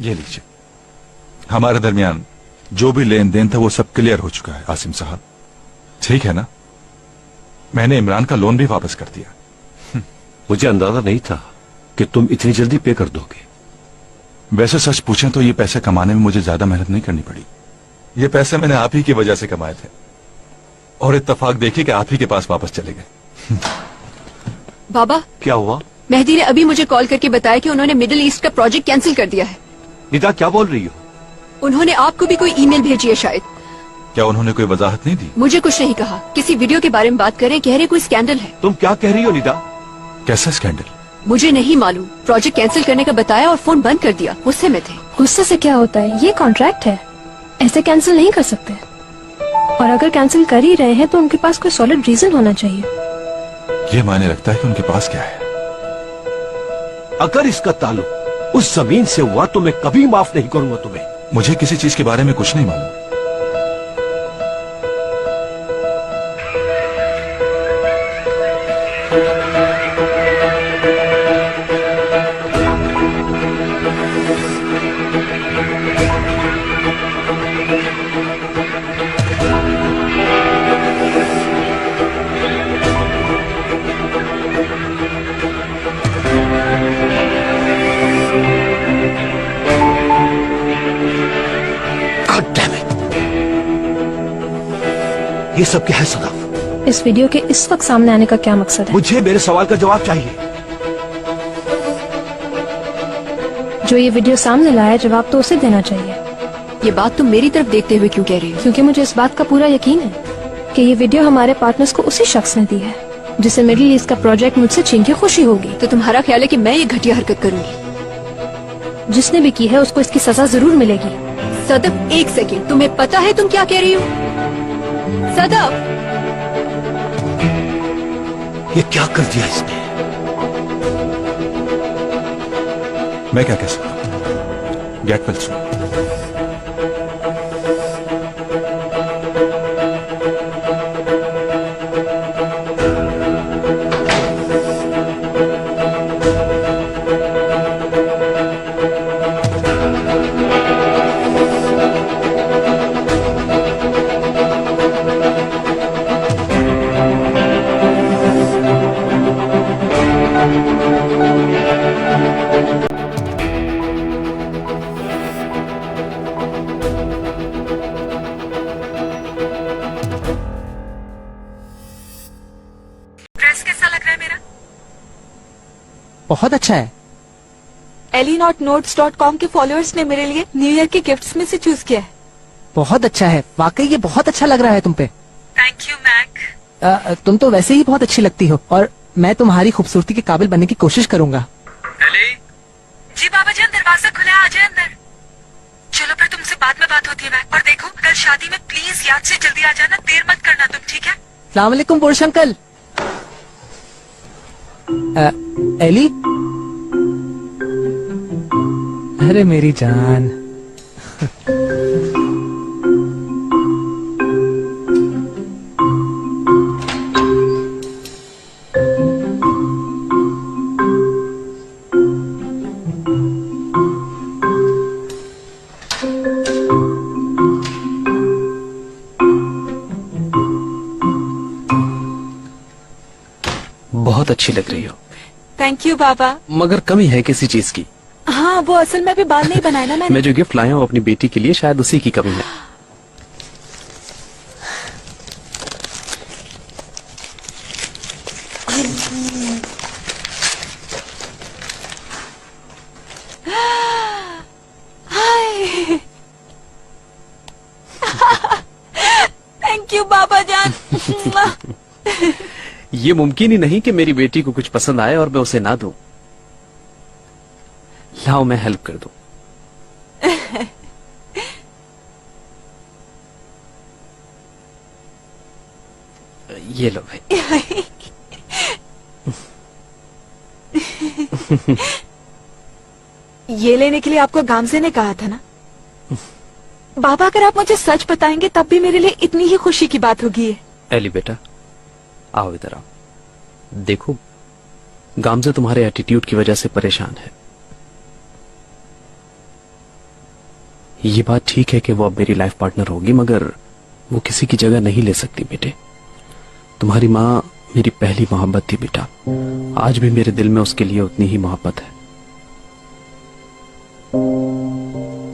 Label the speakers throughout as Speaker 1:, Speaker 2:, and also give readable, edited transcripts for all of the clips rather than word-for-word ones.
Speaker 1: ये लीजिए, हमारे दरमियान जो भी लेन देन था वो सब क्लियर हो चुका है आसिम साहब, ठीक है ना? मैंने इमरान का लोन भी वापस कर दिया।
Speaker 2: मुझे अंदाजा नहीं था कि तुम इतनी जल्दी पे कर दोगे।
Speaker 1: वैसे सच पूछें तो ये पैसे कमाने में मुझे ज्यादा मेहनत नहीं करनी पड़ी। ये पैसे मैंने आप ही की वजह से कमाए थे और इत्तेफाक देखिए कि आप ही के पास वापस चले गए।
Speaker 3: बाबा,
Speaker 2: क्या हुआ?
Speaker 3: मेहदी ने अभी मुझे कॉल करके बताया कि उन्होंने मिडिल ईस्ट का प्रोजेक्ट कैंसिल कर दिया है।
Speaker 2: निदा, क्या बोल रही हो?
Speaker 3: उन्होंने आपको भी कोई ईमेल भेजी है शायद।
Speaker 1: क्या उन्होंने कोई वजाहत नहीं दी?
Speaker 3: मुझे कुछ नहीं कहा। किसी वीडियो के बारे में बात कर रहे हैं, कह रहे कोई स्कैंडल है।
Speaker 2: तुम क्या कह रही हो निदा?
Speaker 1: कैसा स्कैंडल?
Speaker 3: मुझे नहीं मालूम। प्रोजेक्ट कैंसिल करने का बताया और फोन बंद कर दिया। गुस्से में थे।
Speaker 4: गुस्से से क्या होता है? ये कॉन्ट्रैक्ट है, ऐसे कैंसिल नहीं कर सकते। और अगर कैंसिल कर ही रहे हैं तो उनके पास कोई सॉलिड रीजन होना चाहिए।
Speaker 1: ये मायने रखता है कि उनके पास क्या है।
Speaker 2: अगर इसका ताल्लुक उस जमीन से हुआ तो मैं कभी माफ नहीं करूंगा तुम्हें।
Speaker 1: मुझे किसी चीज के बारे में कुछ नहीं मालूम।
Speaker 2: ये सब क्या है सदाफ?
Speaker 4: इस वीडियो के इस वक्त सामने आने का क्या मकसद है?
Speaker 2: मुझे मेरे सवाल का जवाब चाहिए।
Speaker 4: जो ये वीडियो सामने लाया है, जवाब तो उसे देना चाहिए।
Speaker 3: ये बात तुम मेरी तरफ देखते हुए क्यों कह रही हो?
Speaker 4: क्योंकि मुझे इस बात का पूरा यकीन है कि ये वीडियो हमारे पार्टनर्स को उसी शख्स ने दी है जिसे मिडिल ईस्ट का प्रोजेक्ट मुझसे छीन के खुशी होगी।
Speaker 3: तो तुम्हारा ख्याल है कि मैं ये घटिया हरकत करूंगी?
Speaker 4: जिसने भी की है उसको इसकी सजा जरूर मिलेगी।
Speaker 3: सदफ, एक सेकेंड, तुम्हें पता है तुम क्या कह रही हो? सदफ,
Speaker 2: ये क्या कर दिया इसने?
Speaker 1: मैं क्या कह सकता हूँ? Get well soon.
Speaker 5: बहुत अच्छा है।
Speaker 6: EllenotNotes.com के फॉलोअर्स ने मेरे लिए न्यू ईयर के गिफ्ट्स में से चूज किया है।
Speaker 5: बहुत अच्छा है, वाकई ये बहुत अच्छा लग रहा है तुम पे।
Speaker 6: Thank you Mac.
Speaker 5: तुम तो वैसे ही बहुत अच्छी लगती हो और मैं तुम्हारी खूबसूरती के काबिल बनने की कोशिश करूंगा।
Speaker 6: जी बाबा जान, दरवाजा खुला है, आ जाए अंदर। चलो फिर तुमसे बाद में बात होती है मैक। और देखो, कल शादी में प्लीज याद से जल्दी आ जाना, देर मत करना तुम, ठीक है?
Speaker 5: अस्सलाम वालेकुम बुर्श अंकल। एली, अरे मेरी जान।
Speaker 7: बहुत अच्छी लग रही हो।
Speaker 6: थैंक यू बाबा।
Speaker 7: मगर कमी है किसी चीज की।
Speaker 6: हाँ, वो असल में अभी बाल नहीं बनाया ना मैंने।
Speaker 7: मैं जो गिफ्ट लाया हूँ अपनी बेटी के लिए, शायद उसी की कमी है।
Speaker 6: थैंक यू बाबा जान।
Speaker 7: ये मुमकिन ही नहीं कि मेरी बेटी को कुछ पसंद आए और मैं उसे ना दूं। लाओ मैं हेल्प कर दूं। ये लो भाई।
Speaker 6: ये लेने के लिए आपको गामजे ने कहा था ना? बाबा, अगर आप मुझे सच बताएंगे तब भी मेरे लिए इतनी ही खुशी की बात होगी।
Speaker 7: एली बेटा, आओ इधर आओ। देखो, गामजे तुम्हारे एटीट्यूड की वजह से परेशान है। ये बात ठीक है कि वो अब मेरी लाइफ पार्टनर होगी, मगर वो किसी की जगह नहीं ले सकती बेटे। तुम्हारी माँ मेरी पहली मोहब्बत थी बेटा। आज भी मेरे दिल में उसके लिए उतनी ही मोहब्बत है।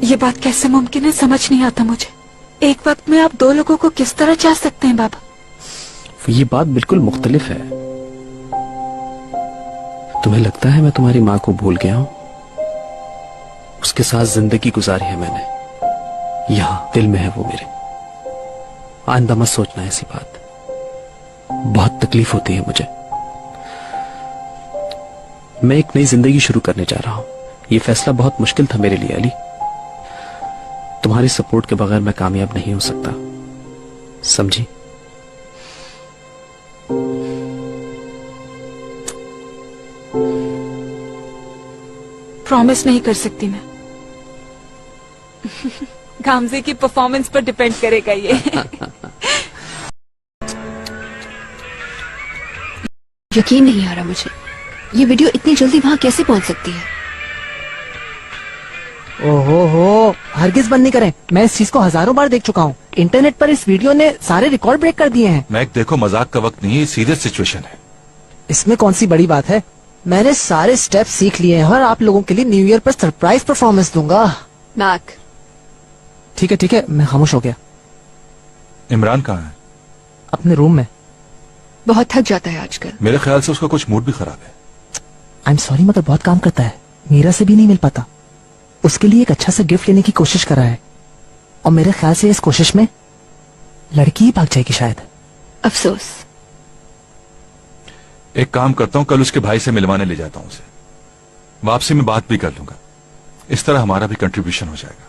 Speaker 6: ये बात कैसे मुमकिन है, समझ नहीं आता मुझे। एक वक्त में आप दो लोगों को किस तरह चाह सकते हैं बाबा?
Speaker 7: ये बात बिल्कुल मुख्तलिफ है। तुम्हें लगता है मैं तुम्हारी माँ को भूल गया हूं? उसके साथ जिंदगी गुजारी है मैंने, यहां दिल में है वो मेरे। आइंदा मत सोचना ऐसी बात, बहुत तकलीफ होती है मुझे। मैं एक नई जिंदगी शुरू करने जा रहा हूं। ये फैसला बहुत मुश्किल था मेरे लिए अली। तुम्हारी सपोर्ट के बगैर मैं कामयाब नहीं हो सकता, समझी?
Speaker 6: प्रॉमिस नहीं कर सकती मैं। गामजे की परफॉर्मेंस पर डिपेंड करेगा ये।
Speaker 3: यकीन नहीं आ रहा मुझे, ये वीडियो इतनी जल्दी वहाँ कैसे पहुँच सकती है?
Speaker 5: ओहो हो, हरगिज बंद नहीं करें। मैं इस चीज को हजारों बार देख चुका हूँ। इंटरनेट पर इस वीडियो ने सारे रिकॉर्ड ब्रेक कर दिए हैं।
Speaker 1: मैक देखो, मजाक का वक्त नहीं है, सीरियस सिचुएशन है।
Speaker 5: इसमें कौन सी बड़ी बात है? मैंने सारे स्टेप सीख लिए हैं और आप लोगों के लिए न्यू ईयर पर सरप्राइज परफॉर्मेंस दूंगा।
Speaker 3: मैक,
Speaker 5: ठीक है, मैं खामोश हो गया।
Speaker 1: इमरान कहाँ है?
Speaker 5: अपने रूम में।
Speaker 3: बहुत थक जाता है आजकल।
Speaker 1: मेरे ख्याल से उसका कुछ मूड भी खराब है।
Speaker 5: आई एम सॉरी, मगर बहुत काम करता है, मीरा से भी नहीं मिल पाता। उसके लिए एक अच्छा सा गिफ्ट लेने की कोशिश कर रहा है, और मेरे ख्याल से इस कोशिश में लड़की ही भाग जाएगी शायद।
Speaker 3: अफसोस।
Speaker 1: एक काम करता हूँ, कल उसके भाई से मिलवाने ले जाता हूँ उसे। वापसी में बात भी कर लूंगा, इस तरह हमारा भी कंट्रीब्यूशन हो जाएगा।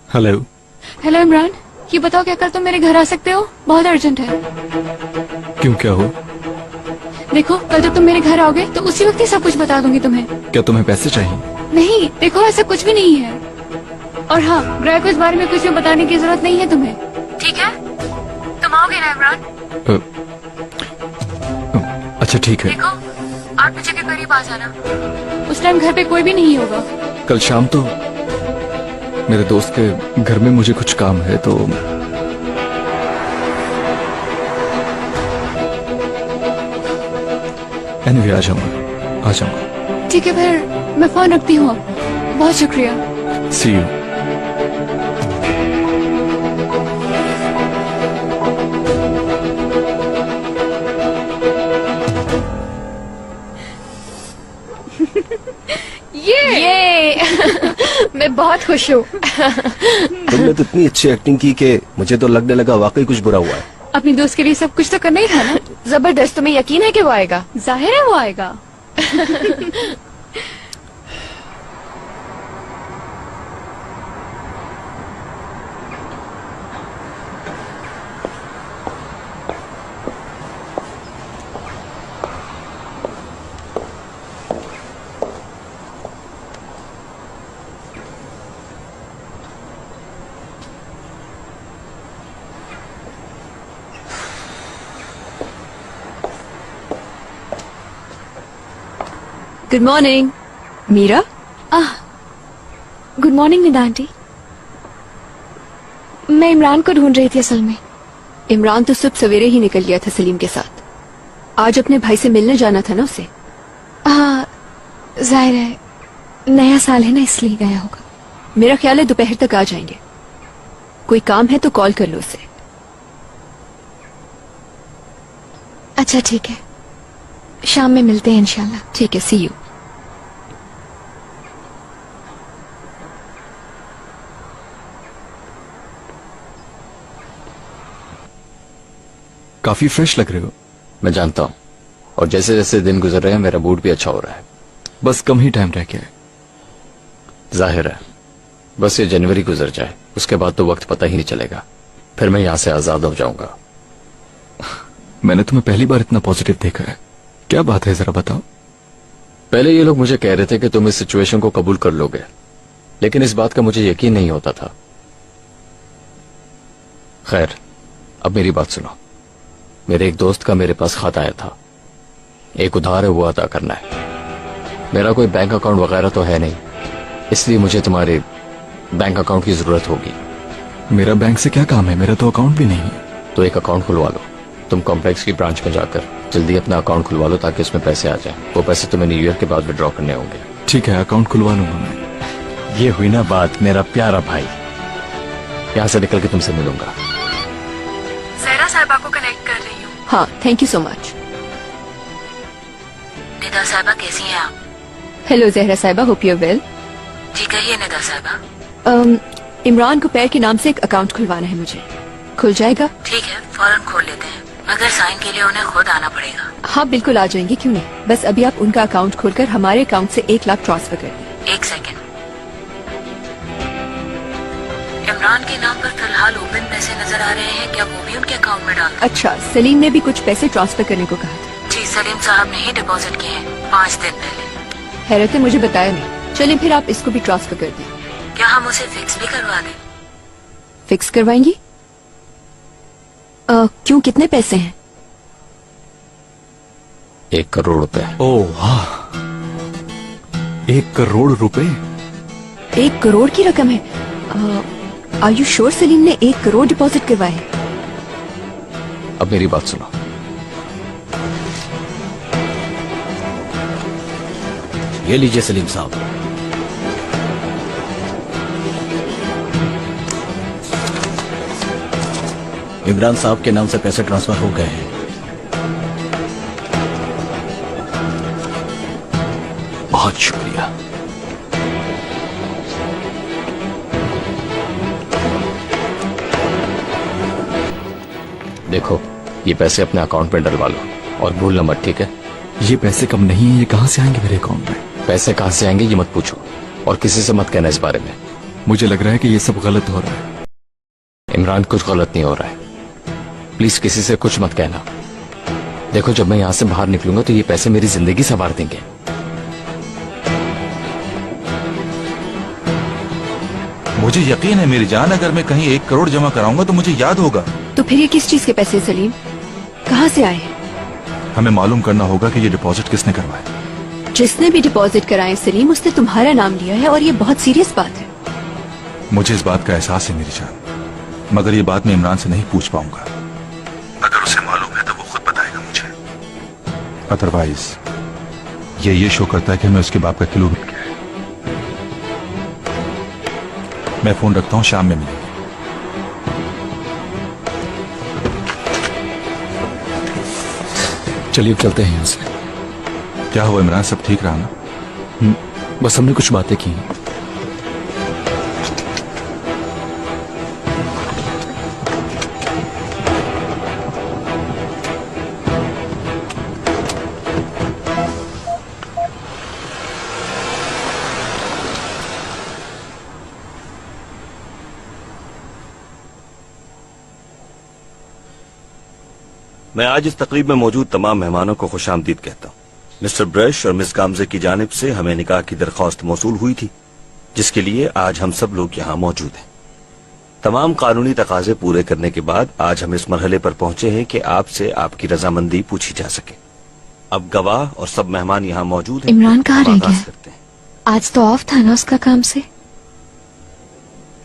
Speaker 7: हेलो।
Speaker 4: हेलो इमरान, ये बताओ क्या कल तुम मेरे घर आ सकते हो? बहुत अर्जेंट है।
Speaker 7: क्यों, क्या हो?
Speaker 4: देखो, कल जब तुम मेरे घर आओगे तो उसी वक्त ही सब कुछ बता दूंगी तुम्हें।
Speaker 7: क्या तुम्हें पैसे चाहिए?
Speaker 4: नहीं, देखो ऐसा कुछ भी नहीं है। और हाँ, ग्रह को इस बारे में कुछ भी बताने की जरूरत नहीं है तुम्हें, ठीक है? तुम आओगे ना इमरान?
Speaker 7: अच्छा ठीक है।
Speaker 4: देखो, 8 बजे के करीब आ जाना। उस टाइम घर पे कोई भी नहीं होगा।
Speaker 7: कल शाम तो मेरे दोस्त के घर में मुझे कुछ काम है, तो एनीवे आ जाऊंगा।
Speaker 4: ठीक है, फिर मैं फोन रखती हूँ। बहुत शुक्रिया।
Speaker 7: सी यू।
Speaker 4: ये मैं बहुत खुश हूँ।
Speaker 2: तुमने तो इतनी अच्छी एक्टिंग की कि मुझे तो लगने लगा वाकई कुछ बुरा हुआ है।
Speaker 4: अपनी दोस्त के लिए सब कुछ तो करना ही था ना।
Speaker 3: जबरदस्त। तुम्हें यकीन है कि वो आएगा?
Speaker 4: जाहिर है वो आएगा।
Speaker 3: Good morning Meera.
Speaker 4: Good morning Nida aunty. मैं इमरान को ढूंढ रही थी असल में।
Speaker 3: इमरान तो सुबह सवेरे ही निकल गया था सलीम के साथ। आज अपने भाई से मिलने जाना था ना उसे।
Speaker 4: हाँ जाहिर है, नया साल है ना इसलिए गया होगा।
Speaker 3: मेरा ख्याल है दोपहर तक आ जाएंगे। कोई काम है तो कॉल कर लो उसे।
Speaker 4: अच्छा ठीक है, शाम में मिलते हैं इंशाल्लाह।
Speaker 3: ठीक है, सी यू।
Speaker 8: काफी फ्रेश लग रहे हो।
Speaker 9: मैं जानता हूँ, और जैसे जैसे दिन गुजर रहे हैं मेरा मूड भी अच्छा हो रहा है।
Speaker 8: बस कम ही टाइम रह गया है।
Speaker 9: जाहिर है, बस ये जनवरी गुजर जाए, उसके बाद तो वक्त पता ही नहीं चलेगा। फिर मैं यहाँ से आजाद हो जाऊंगा।
Speaker 8: मैंने तुम्हें पहली बार इतना पॉजिटिव देखा है, क्या बात है जरा बताओ।
Speaker 9: पहले ये लोग मुझे कह रहे थे कि तुम इस सिचुएशन को कबूल कर लोगे, लेकिन इस बात का मुझे यकीन नहीं होता था। खैर, अब मेरी बात सुनो। मेरे एक दोस्त का मेरे पास खत आया था। एक उधार है, वो अदा करना है। मेरा कोई बैंक अकाउंट वगैरह तो है नहीं, इसलिए मुझे तुम्हारे बैंक अकाउंट की जरूरत होगी।
Speaker 8: मेरा बैंक से क्या काम है, मेरा तो अकाउंट भी नहीं है।
Speaker 9: तो एक अकाउंट खुलवा लो। तुम कॉम्प्लेक्स की ब्रांच में जाकर जल्दी अपना अकाउंट खुलवा लो, ताकि उसमें पैसे आ जाएं। वो पैसे तुम्हें न्यू ईयर के बाद विड्रॉ करने होंगे।
Speaker 8: ठीक है, अकाउंट खुलवा लूंगा मैं।
Speaker 9: ये हुई ना बात, मेरा प्यारा भाई। यहाँ से निकल के तुमसे मिलूंगा।
Speaker 6: जहरा साहिबा को कनेक्ट कर रही हूँ।
Speaker 3: हाँ, thank you so much.
Speaker 6: Nida साहिबा कैसी हैं आप?
Speaker 3: हेलो जहरा साहिबा, होप यू वेल।
Speaker 6: जी कहिए निदा साहिबा।
Speaker 3: इमरान को पैर के नाम से एक अकाउंट खुलवाना है मुझे। खुल जाएगा?
Speaker 6: ठीक है, फौरन खोल लेते हैं, मगर साइन के लिए उन्हें खुद आना पड़ेगा।
Speaker 3: हाँ बिल्कुल आ जाएंगे, क्यों नहीं। बस अभी आप उनका अकाउंट खोलकर हमारे अकाउंट से 1 लाख ट्रांसफर कर दें।
Speaker 6: 1 सेकेंड। इमरान के नाम पर फिलहाल ओपन पैसे नजर आ रहे हैं, क्या वो भी उनके अकाउंट में डाल?
Speaker 3: अच्छा, सलीम ने भी कुछ पैसे ट्रांसफर करने को कहा था।
Speaker 6: जी, सलीम साहब ने ही डिपॉजिट किए हैं 5 दिन पहले।
Speaker 3: हैरत है, मुझे बताया नहीं। चलिए फिर आप इसको भी ट्रांसफर कर दें।
Speaker 6: क्या हम उसे फिक्स भी करवा दें?
Speaker 3: फिक्स करवाएंगी? क्यों, कितने पैसे हैं?
Speaker 9: 1 करोड़ रुपए।
Speaker 8: ओह वाह, 1 करोड़ रुपए।
Speaker 3: 1 करोड़ की रकम है। आर यू श्योर सलीम ने 1 करोड़ डिपॉजिट करवाए हैं?
Speaker 9: अब मेरी बात सुनो।
Speaker 2: ये लीजिए सलीम साहब। इमरान साहब के नाम से पैसे ट्रांसफर हो गए हैं।
Speaker 8: बहुत शुक्रिया।
Speaker 9: देखो, ये पैसे अपने अकाउंट में डलवा लो, और भूलना मत, ठीक है?
Speaker 8: ये पैसे कम नहीं है, ये कहां से आएंगे मेरे अकाउंट में?
Speaker 9: पैसे कहां से आएंगे ये मत पूछो, और किसी से मत कहना इस बारे में।
Speaker 8: मुझे लग रहा है कि ये सब गलत हो रहा है।
Speaker 9: इमरान, कुछ गलत नहीं हो रहा है। प्लीज किसी से कुछ मत कहना। देखो, जब मैं यहाँ से बाहर निकलूंगा तो ये पैसे मेरी जिंदगी संवार देंगे।
Speaker 1: मुझे यकीन है मेरी जान, अगर मैं कहीं 1 करोड़ जमा कराऊंगा तो मुझे याद होगा।
Speaker 3: तो फिर ये किस चीज के पैसे हैं सलीम? कहाँ से आए हैं?
Speaker 1: हमें मालूम करना होगा कि ये डिपॉजिट किसने करवाया।
Speaker 3: जिसने भी डिपॉजिट कराए सलीम, उसने तुम्हारा नाम लिया है, और ये बहुत सीरियस बात है।
Speaker 1: मुझे इस बात का एहसास है मेरी जान, मगर ये बात मैं इमरान से नहीं पूछ पाऊंगा। अगर उसे मालूम है तो वो खुद बताएगा मुझे। अदरवाइज ये शो करता है कि मैं उसके बाप का किलो मिल गया है। मैं फोन रखता हूं, शाम में मिलेंगे।
Speaker 8: चलिए अब चलते हैं यहाँ से।
Speaker 1: क्या हुआ इमरान, सब ठीक रहा ना?
Speaker 8: बस हमने कुछ बातें की हैं।
Speaker 2: मैं आज इस तकरीब में मौजूद तमाम मेहमानों को खुशामदीद कहता हूँ। मिस्टर ब्रश और मिस गामजे की जानिब से हमें निकाह की दरख्वास्त मौसूल हुई थी, जिसके लिए आज हम सब लोग यहाँ मौजूद हैं। तमाम कानूनी तकाजे पूरे करने के बाद आज हम इस मरहले पर पहुंचे हैं कि आपसे आपकी रजामंदी पूछी जा सके। अब गवाह और सब मेहमान यहाँ मौजूद हैं।
Speaker 4: इमरान कहाँ रह
Speaker 2: आगाज
Speaker 4: गया?
Speaker 2: करते हैं।
Speaker 4: आज तो ऑफ था ना उसका काम से।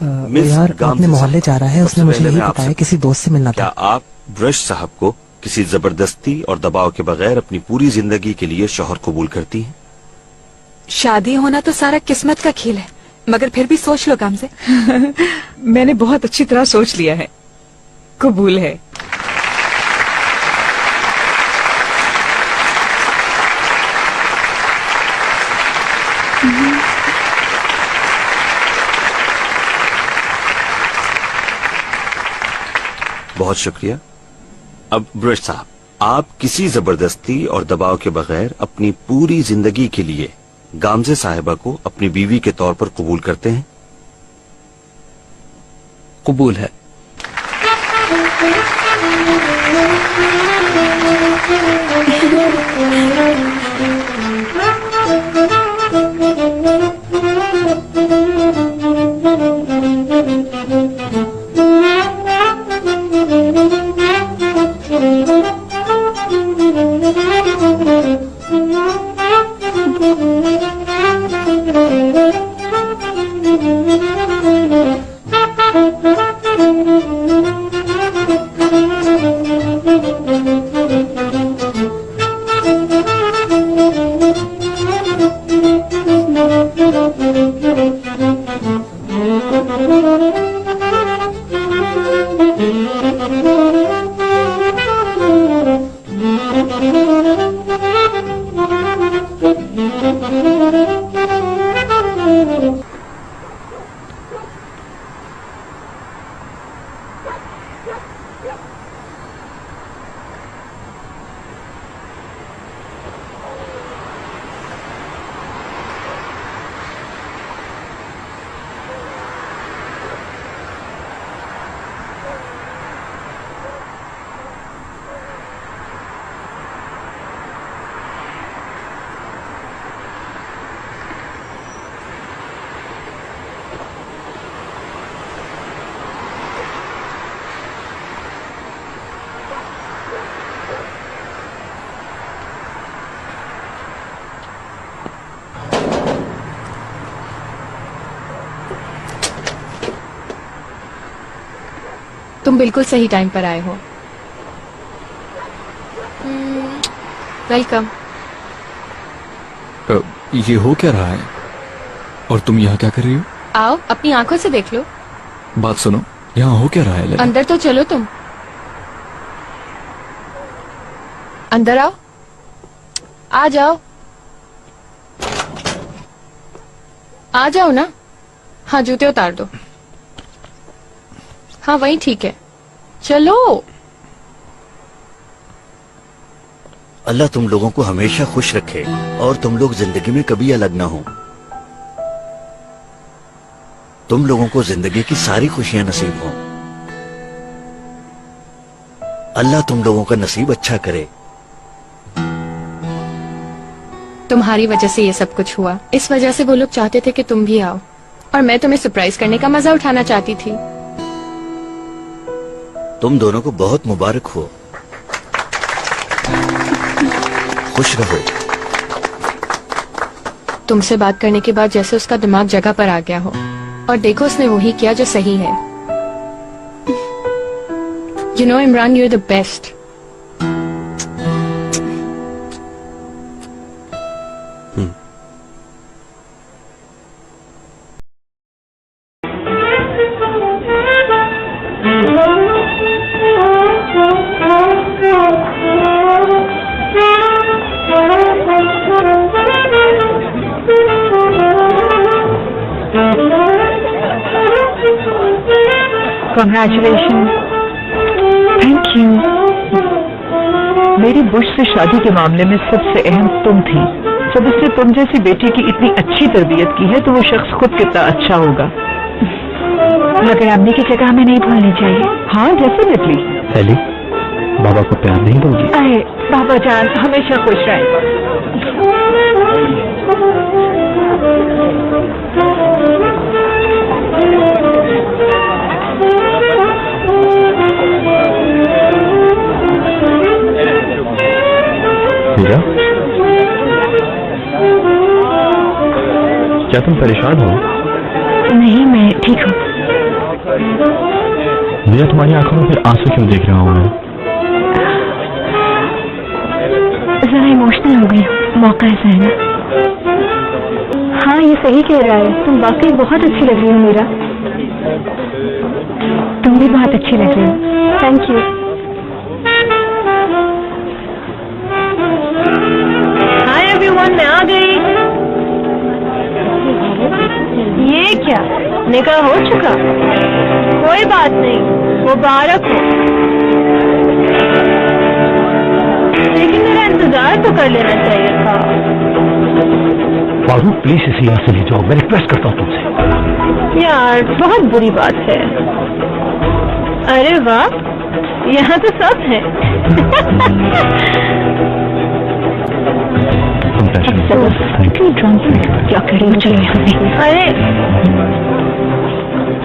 Speaker 5: यार अपने मोहल्ले जा रहा है, उसने मुझे यही बताया किसी दोस्त से मिलना
Speaker 2: क्या
Speaker 5: था।
Speaker 2: आप ब्रश साहब को किसी जबरदस्ती और दबाव के बगैर अपनी पूरी जिंदगी के लिए शौहर कबूल करती हैं?
Speaker 6: शादी होना तो सारा किस्मत का खेल है, मगर फिर भी सोच लो गामज़े। मैंने बहुत अच्छी तरह सोच लिया है, कबूल है।
Speaker 2: बहुत शुक्रिया। अब ब्रश साहब, आप किसी जबरदस्ती और दबाव के बगैर अपनी पूरी जिंदगी के लिए गामजे साहिबा को अपनी बीवी के तौर पर कबूल करते हैं?
Speaker 7: कबूल है।
Speaker 4: तुम बिल्कुल सही टाइम पर आए हो। वेलकम।
Speaker 8: ये हो क्या रहा है और तुम यहाँ क्या कर रही हो?
Speaker 4: आओ अपनी आंखों से देख लो।
Speaker 8: बात सुनो, यहाँ हो क्या रहा है? लैला?
Speaker 4: अंदर तो चलो तुम। अंदर आओ, आ जाओ, आ जाओ ना। हाँ जूते उतार दो। हाँ वही ठीक है, चलो।
Speaker 2: अल्लाह तुम लोगों को हमेशा खुश रखे और तुम लोग जिंदगी में कभी अलग ना हो। तुम लोगों को जिंदगी की सारी खुशियां नसीब हो। अल्लाह तुम लोगों का नसीब अच्छा करे।
Speaker 4: तुम्हारी वजह से ये सब कुछ हुआ। इस वजह से वो लोग चाहते थे कि तुम भी आओ, और मैं तुम्हें सरप्राइज करने का मजा उठाना चाहती थी।
Speaker 2: तुम दोनों को बहुत मुबारक हो। खुश रहो।
Speaker 4: तुमसे बात करने के बाद जैसे उसका दिमाग जगह पर आ गया हो, और देखो उसने वही किया जो सही है। You know Imran, you are the best.
Speaker 6: Congratulations. Thank you. मेरी बुश से शादी के मामले में सबसे अहम तुम थी। जब उसने तुम जैसी बेटी की इतनी अच्छी तरबियत की है तो वो शख्स खुद कितना अच्छा होगा। मगर अम्मी की जगह हमें नहीं भूलनी चाहिए। हाँ डेफिनेटली।
Speaker 8: एली, बाबा को प्यार नहीं दोगी?
Speaker 6: अरे बाबा जान हमेशा खुश रहे।
Speaker 8: मीरा, क्या तुम परेशान हो?
Speaker 6: नहीं मैं ठीक हूँ।
Speaker 8: भैया तुम्हारी आंखों में फिर आंसू क्यों देख रहा हूँ मैं?
Speaker 4: जरा इमोशनल हो गई, मौका ऐसा है ना। हाँ ये सही कह रहा है, तुम वाकई बहुत अच्छी लग रही हो मीरा। तुम भी बहुत अच्छी लग रही हो। Thank you. हाय एवरीवन, मैं आ गई। ये क्या, निकाह हो चुका? कोई बात नहीं, मुबारक हो, लेकिन मेरा इंतजार तो कर लेना चाहिए था।
Speaker 8: फारूक प्लीज इसे यहाँ से ले जाओ, मैं रिक्वेस्ट करता हूँ तुमसे।
Speaker 4: यार बहुत बुरी बात है। अरे वाह, यहाँ तो सब है।
Speaker 8: Thank you.
Speaker 4: क्या कर रही हो, चलो यहाँ से। अरे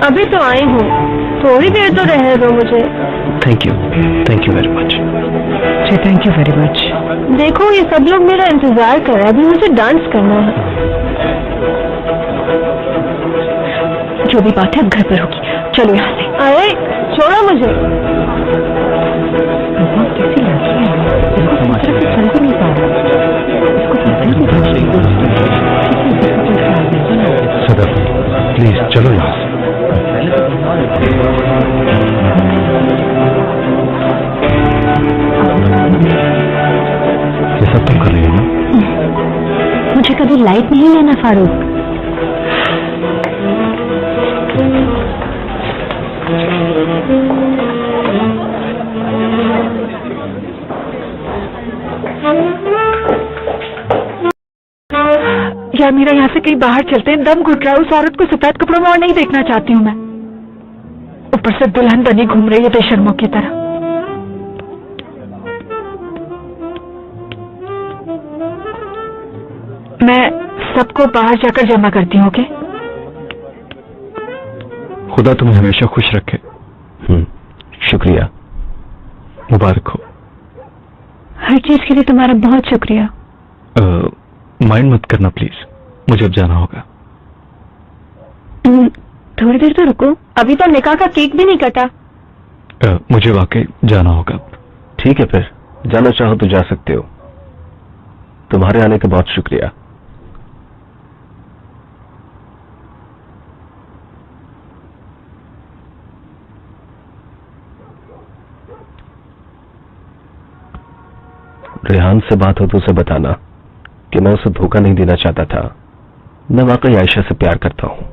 Speaker 4: अभी तो आई हूँ, थोड़ी देर तो रहने दो मुझे।
Speaker 8: Thank you very much.
Speaker 6: जी थैंक यू वेरी मच।
Speaker 4: देखो ये सब लोग मेरा इंतजार कर रहे हैं, अभी मुझे डांस करना है। जो भी बात है घर पर होगी, चलो यहाँ से। अरे छोड़ो मुझे।
Speaker 6: कैसी लड़की है, चल भी नहीं पा रहा।
Speaker 8: सदर प्लीज चलो यहाँ से। ये सब तुम कर रही हो ना?
Speaker 4: मुझे कभी लाइट नहीं लेना फारूक।
Speaker 6: यार मेरा यहाँ से कहीं बाहर चलते हैं, दम घुट रहा है। उस औरत को सफेद कपड़ों में और नहीं देखना चाहती हूँ मैं। ऊपर से दुल्हन बनी घूम रही है बेशर्मों की तरह। मैं सबको बाहर जाकर जमा करती हूँ। ओके?
Speaker 8: खुदा तुम्हें हमेशा खुश रखे। शुक्रिया, मुबारक हो।
Speaker 4: हर चीज के लिए तुम्हारा बहुत शुक्रिया।
Speaker 8: माइंड मत करना प्लीज, मुझे अब जाना होगा।
Speaker 4: थोड़ी देर तो रुको, अभी तो निकाह का केक भी नहीं कटा।
Speaker 8: मुझे वाकई जाना होगा। ठीक है फिर, जाना चाहो तो जा सकते हो। तुम्हारे आने का बहुत शुक्रिया। रेहान से बात हो तो उसे बताना कि मैं उसे धोखा नहीं देना चाहता था। मैं वाकई आयशा से प्यार करता हूं।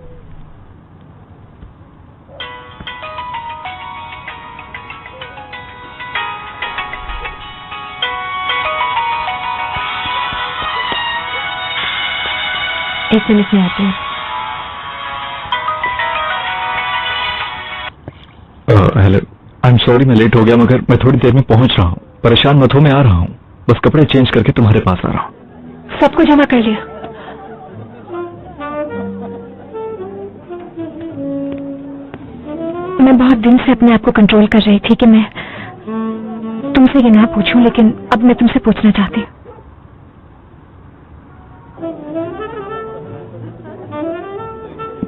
Speaker 4: एक मिनट में आती हूँ।
Speaker 8: हेलो, आई एम सॉरी मैं लेट हो गया, मगर मैं थोड़ी देर में पहुंच रहा हूँ। परेशान मत हो, मैं आ रहा हूँ। बस कपड़े चेंज करके तुम्हारे पास आ रहा हूँ।
Speaker 6: सबको जमा कर लिया?
Speaker 4: मैं बहुत दिन से अपने आप को कंट्रोल कर रही थी कि मैं तुमसे ये ना पूछूं, लेकिन अब मैं तुमसे पूछना चाहती हूँ।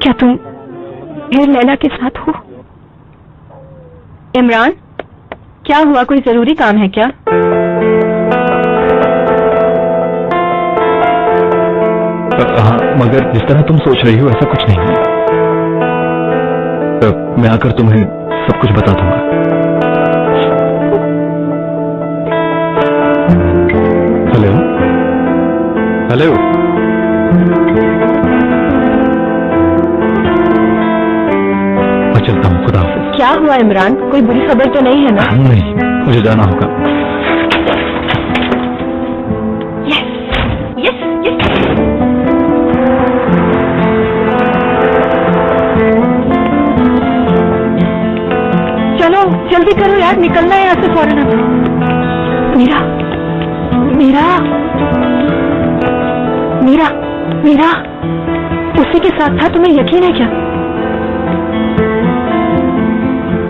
Speaker 4: क्या तुम फिर लैला के साथ हो? इमरान, क्या हुआ, कोई जरूरी काम है क्या?
Speaker 8: हाँ, मगर जिस तरह तुम सोच रही हो ऐसा कुछ नहीं है। मैं आकर तुम्हें सब कुछ बता दूंगा। हेलो हेलो, मैं चलता हूँ, खुदा हाफिज।
Speaker 4: क्या हुआ इमरान, कोई बुरी खबर तो नहीं है ना?
Speaker 8: नहीं, मुझे जाना होगा।
Speaker 6: जल्दी करो यार, निकलना है यहाँ से फौरन।
Speaker 4: मीरा, मीरा, मीरा, मीरा, उसी के साथ था, तुम्हें यकीन है क्या?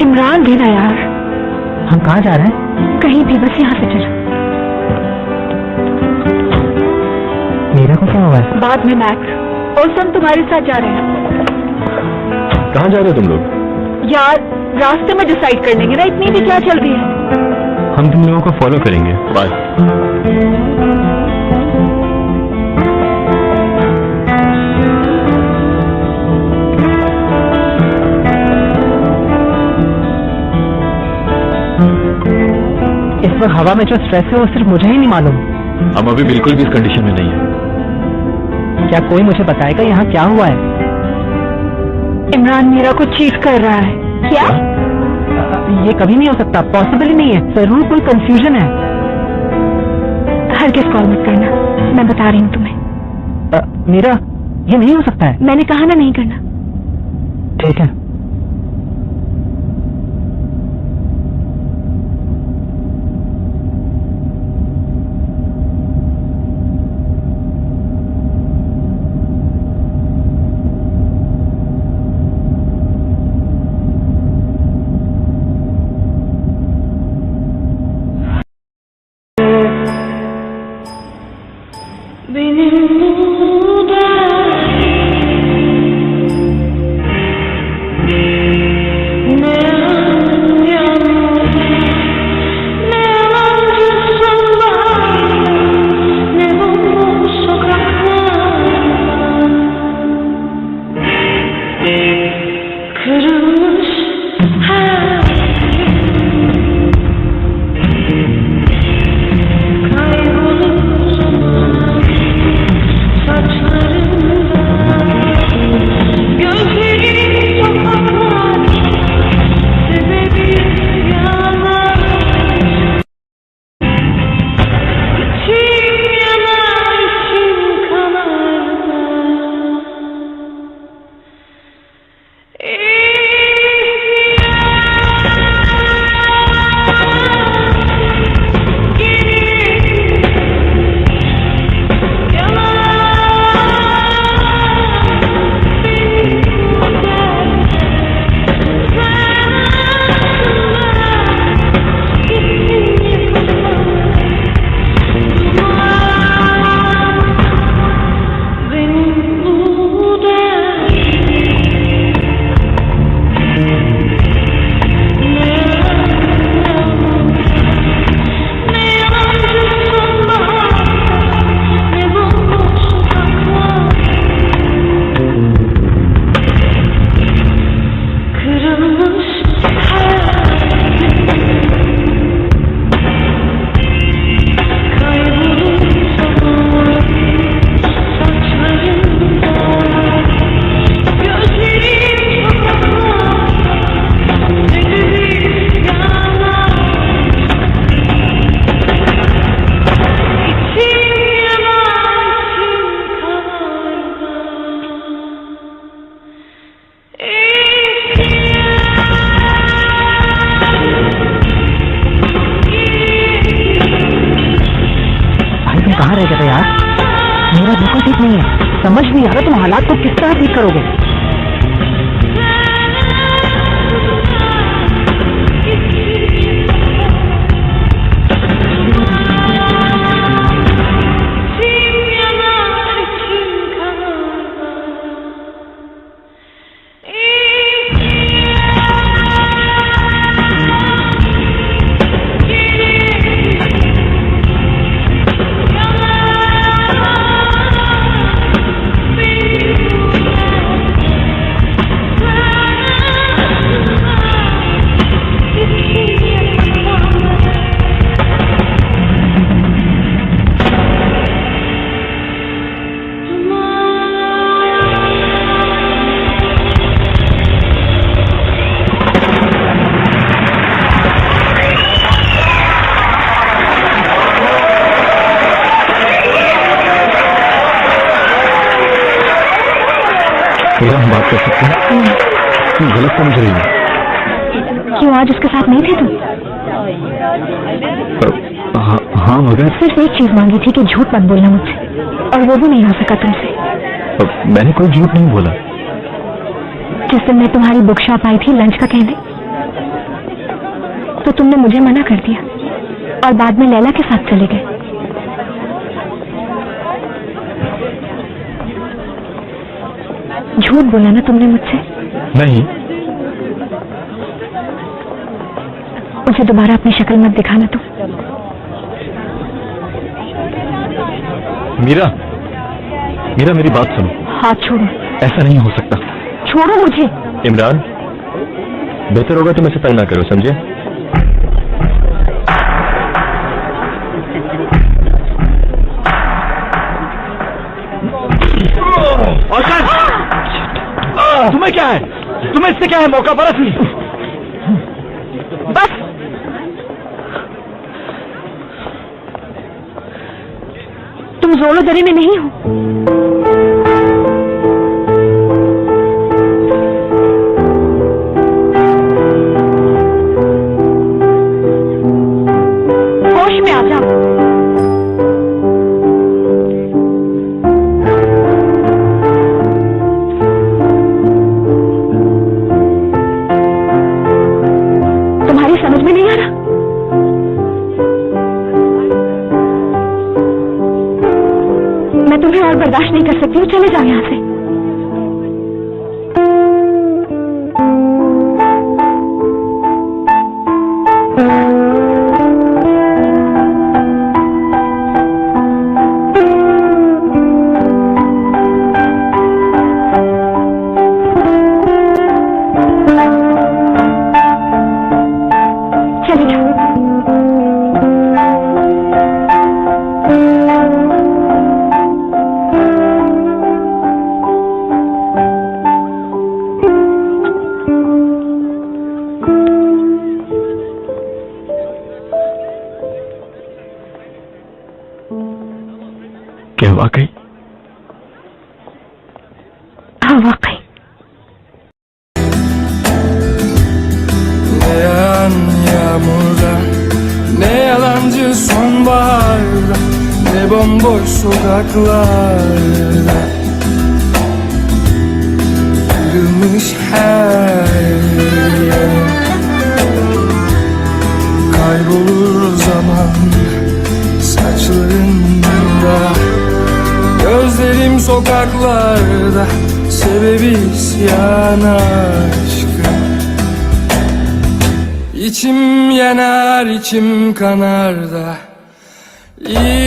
Speaker 4: इमरान भी ना यार।
Speaker 5: हम कहाँ जा रहे हैं?
Speaker 4: कहीं भी, बस यहाँ से चलो।
Speaker 5: मीरा को क्या हुआ है?
Speaker 6: बाद में मैक्स और सब तुम्हारे साथ जा रहे हैं।
Speaker 8: कहाँ जा रहे हो तुम लोग?
Speaker 6: यार रास्ते में डिसाइड कर लेंगे ना, इतनी भी क्या चल रही है।
Speaker 8: हम तुम लोगों को फॉलो करेंगे।
Speaker 9: बाय।
Speaker 5: इस वक्त हवा में जो स्ट्रेस है वो सिर्फ मुझे ही नहीं मालूम।
Speaker 8: हम अभी बिल्कुल भी इस कंडीशन में नहीं है।
Speaker 5: क्या कोई मुझे बताएगा यहाँ क्या हुआ है?
Speaker 6: इमरान मीरा को चीट कर रहा है। क्या?
Speaker 5: ये कभी नहीं हो सकता, पॉसिबल ही नहीं है। जरूर कोई कंफ्यूजन है।
Speaker 4: हरगिज़ कॉल मत करना, मैं बता रही हूँ तुम्हें।
Speaker 5: मीरा, ये नहीं हो सकता है।
Speaker 4: मैंने कहा ना नहीं करना।
Speaker 5: ठीक है। कहाँ रह गए थे यार? मेरा बिल्कुल ठीक नहीं है। समझ नहीं आ रहा तुम हालात को किस तरह ठीक करोगे।
Speaker 8: हम बात कर सकते हैं? तुम गलत समझ रही हो।
Speaker 4: क्यों आज उसके साथ नहीं थे तुम?
Speaker 8: हाँ मगर
Speaker 4: सिर्फ एक चीज मांगी थी कि झूठ मत बोलना मुझसे, और वो भी नहीं हो सका तुमसे।
Speaker 8: मैंने कोई झूठ नहीं बोला।
Speaker 4: जिस दिन मैं तुम्हारी बुक शॉप आई थी लंच का कहने, तो तुमने मुझे मना कर दिया और बाद में लैला के साथ चले गए। झूठ बोला ना तुमने मुझसे?
Speaker 8: नहीं,
Speaker 6: उसे दोबारा अपनी शक्ल मत दिखाना तुम।
Speaker 8: मीरा, मीरा मेरी बात सुनो।
Speaker 6: हाथ छोड़ो।
Speaker 8: ऐसा नहीं हो सकता।
Speaker 6: छोड़ो मुझे।
Speaker 8: इमरान, बेहतर होगा तुम ऐसे तंग ना करो, समझे? तुम्हें क्या है? तुम्हें इससे क्या है? मौका परस नहीं।
Speaker 6: बस तुम जोरोदरी में नहीं हो। होश में आ जाओ। तुम्हारी समझ में नहीं आ रहा? मैं तुम्हें और बर्दाश्त नहीं कर सकती हूँ। चले जाओ यहाँ से। चले जाओ।
Speaker 8: क्या वाकई?
Speaker 6: हाँ वाकई।
Speaker 10: Ne yağan yağmurda, ne yalancı sonbaharda, ne bomboş sokaklarda kırılmış her yer. Kaybolur zaman saçlarında, gözlerim sokaklarda, sebebi isyan aşkım. İçim yanar, içim kanar da isyan.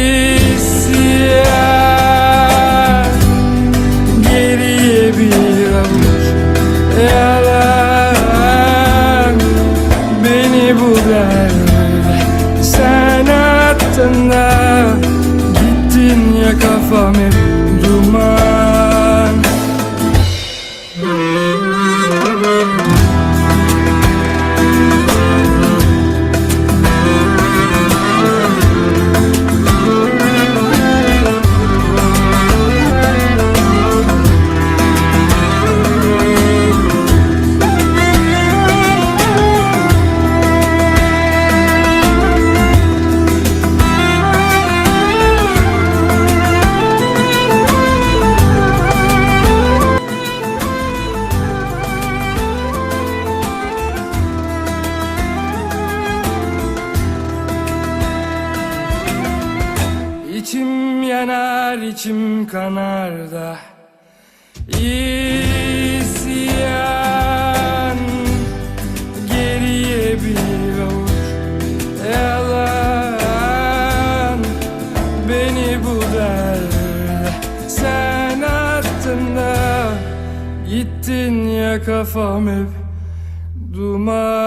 Speaker 10: Geriye bir avuç yalan, beni bu derde sen attın da gittin ya, kafam hep duman. İçim yanar, içim kanar da isyan. Geriye bir avuç yalan, beni bu derde sen attın da gittin ya, kafam hep duman.